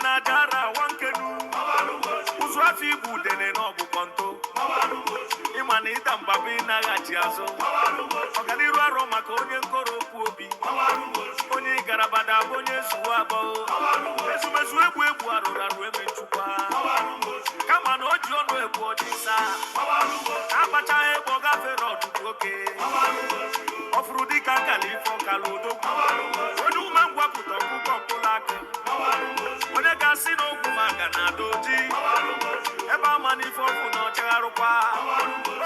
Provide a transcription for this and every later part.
na dara wankenu uzu afi budene no bu konto imana ita mbabe na gachi azo ọganiru aro maka onye nkoro okwu obi onye garabada onye zuwa abo ezumezu egwu arụrụ arụ eme nchukwa kama na oji ọnụ egwu ọdịsa abacha egbo gafere ọdụdụ oke ọfụrụ dịka kalifọ kalodo onye ume ngwapụta ọkụkọ mkpụrụ aka onye ga-asị na ogwu maka na adoji ebe ama n'ife ọkụ na ọchagharụkwa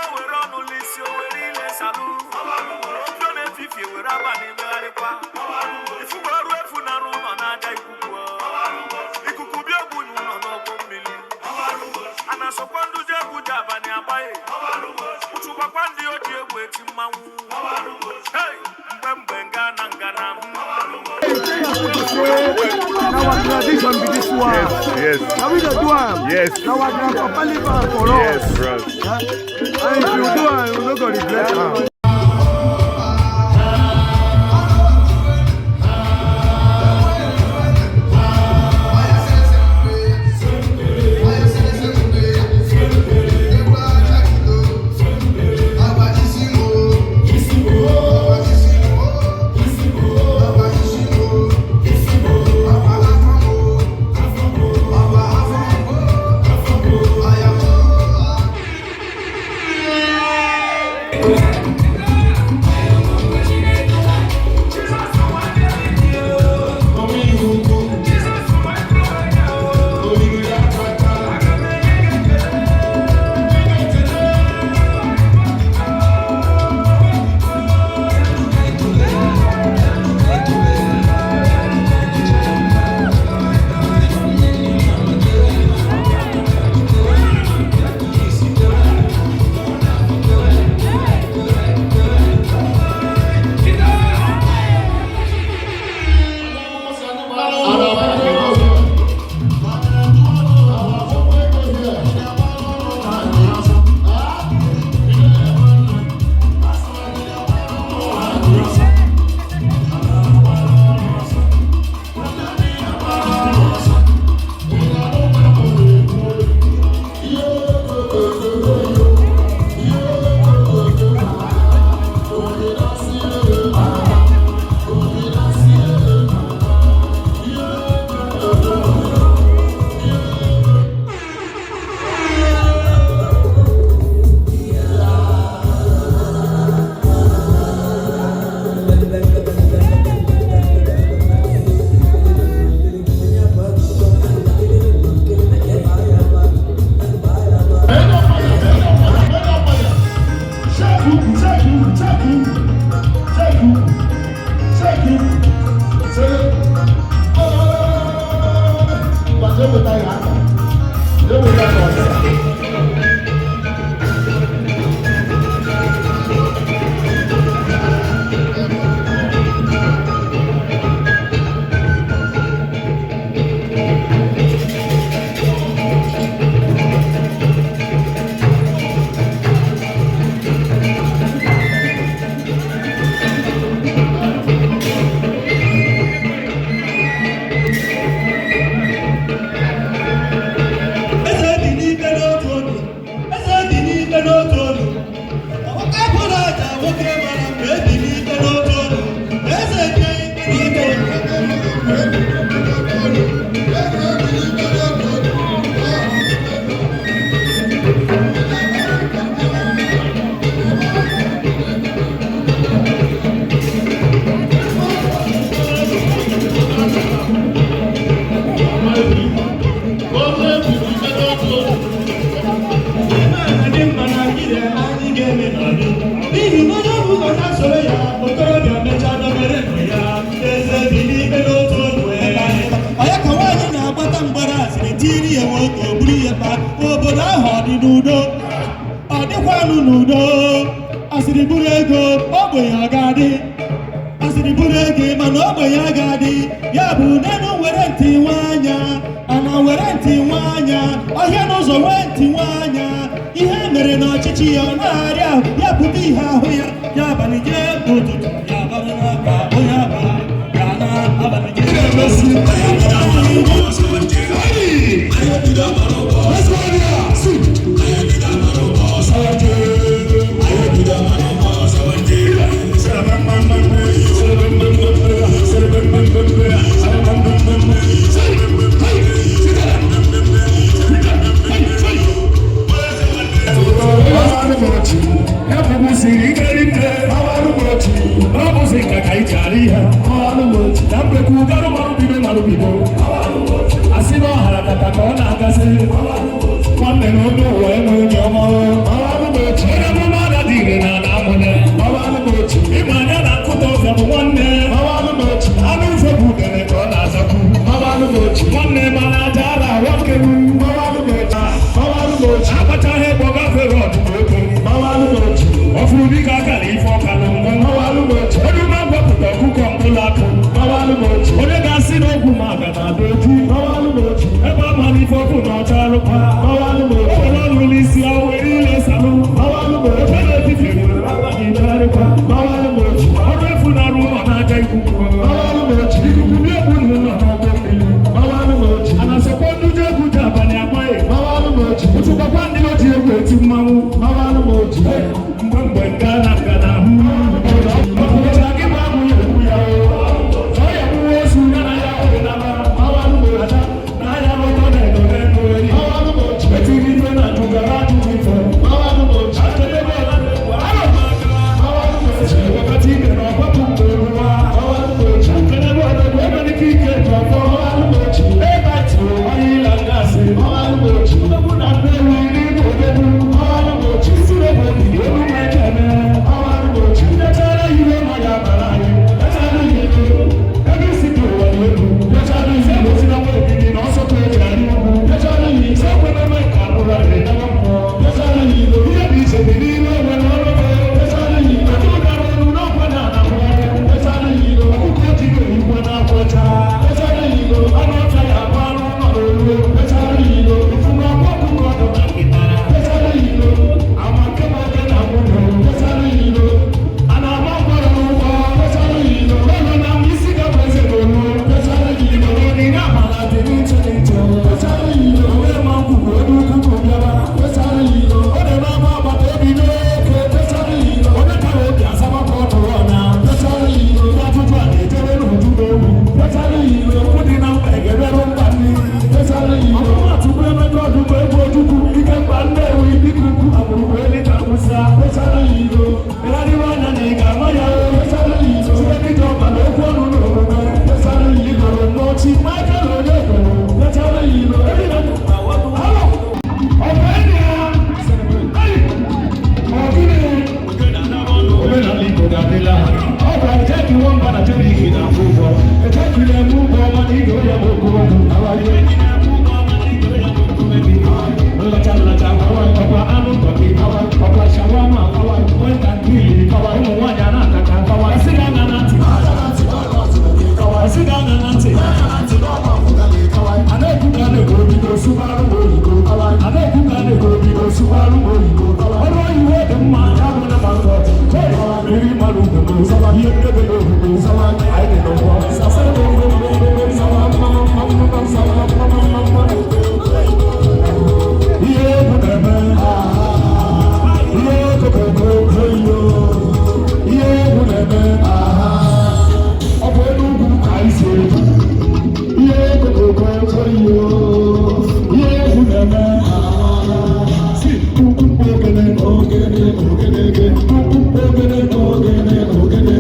o were ọnụ l'isi o were ile salu obi ọ na-efifie were abalị megharịkwa ifugo ọrụ efu na arụ ụlọ na-aja ikuku bịa ogbunye ụlọ n'ọgbọ mmiri a na-asọkwa ndụ ji egwu ji abalị agbaghị ụchụkwakwa ndị oji egwu eti mmanwụ mgbe ngana our tradition be this one. Yes. Now we don't do am. Yes. Now our grandpapa live am for us. Yes, bro. And if you do am, you no go regret am. Yes, bido asị na ọhara kata ka ọ na-agasị nwanne na onye ụwa enweghị ọma onye ọmụma agadi ire na ala amụne ịma anya na nkụta ọzọ bụ nwanne anụ ụzọ bụ udene ka ọ na-azakwu nwanne mana aja ala nwokeru akpachaghị egbo gafere ọdụmego ọfụrụ dịka akara ife ọkalụ onye ụma gwapụta ọkụkọ mkpụrụ akụ onye ga-asị n'ogwu ma aga na ada oji ebe a mara ife ọkụ na ọcha alụkwa onye ọlụlụ isi ahụ were ile salụ ebe na-etiti nwere abalị iberịkwa ọrụ efu na-arụ ụlọ n'aka ikuku ikuku bi egwu na ụlọ n'ọgbọ mmiri a na-asọkwa ndị ji egwu ji abalị agbaghị ụtụkọkwa ndị oji egwu eti mmanwụ mgbe nke a na-aga n'ahụ ọkụcha gị bụ abụ ya egwu ya ọ ya bụwa ozu ya na ya ọdịnala na anya lụtọ na-edobe n'ori etiri ife na jụgara ajụjụ ife akedebe ọla na-egwu wakati ike na ọgbapụ mgbe eruwa akedebe ọdọdụ emerike ike ji ọfọ ebe tiri onye ịla ngasị ndogbu na ndị ewu iri bụ odogbu isiri ebe obibi elu ma ekeme ndechara ihe ma ya bara anyị ndechara ihe ebe isi dị ụwa n'elu ndechara ihe na-esi na nwa ebili na ọsọ ka eji arị ugwu ndechara ihe ise kweneme ka arụrụ arị nawa mmụọ ndechara ihe ihe dị iche dị n'ime enwe na ọrụ ndechara ihe ndị ụdara elu n'ọkwa na anahụgharị ndechara ihe ọkụkọ ejighị oyigwe na-akwọcha ndechara ihe anụ ọcha ya abụ anụ ụlọ n'olu ndechara ihe ifu na ọkwa ọkụkọ ọdụ na nkịta ndechara ihe ama nke ma oge na nwunye ndechara ihe a na-agba mkpọrọ n'ụgbọ ndechara ihe ụlọ na mma isi gabụ eze n'olu ndechara ihe onyinye amala dị n'iche n'iche ndechara ihe onye ma nkwukwu ebe ukwukwu bịara ndechara ihe ọ na-eme ama agbata obi n'oke ndechara ihe onye kara obi asabakọ ọdụrụ ọna ndechara ihe ajụjụ a na-ejere n'uju n'egwu ndechara ihe okwu dị na mkpa egeberụ mba nri ndechara ihe ọmụmatụkwu emego ọdụmụ egwu ojukwu ike mkpa ndị ewu ikuku agbụrụgbu eli ka nwụsa ndechara ihe megharịwa anya na ị ga-ama ya ndechara ihe site dịka ọbara okwu ọnụ na omume ndechara ihe igoro n'ochi n'aka na onye egoro ndechara ihe erina omenala Igbo ga-adịla ọ bụ Ejyk Nwamba na Iri Ji na-akwụ ụgwọ Ejyk na-eme ụgwọ ọma na ige onye bụ okorodu nlacha nlacha ọkwa anụ tọki ọkwa shawama weta grili ụmụ nwaanyị a na-ataka asị gị anya na ntị asị gị anya na ntị a na-ekwu ka a na-ego obido sụbarụ oyibo a na-ekwu ka a nego obido sụbarụ oyibo ọrụ oyibo dị mma ya bụ na maka iri mmadụ ugbo ihe ndebe na obodo anyị dị n'ụgbọ ihe egwu na-eme ihe kokoko oyo ihe egwu na-eme ọ bụ elu ugwu ka anyị si eji ihe kokoko oyo ihe egwu na-eme si ukwu ogene ogene ogene ukwu ogene ogene ogene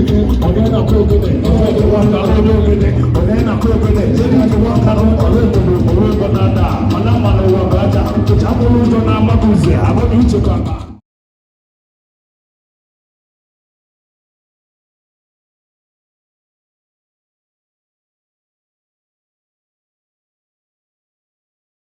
onye na-akụ ogene onye nwata onye ogene onye na-akụ ogene onye nwata onye obodo onye obodo na-ada mana mmanụ ụwa bụ aja ụcha mkpụrụ ụjọ na-amaghị uze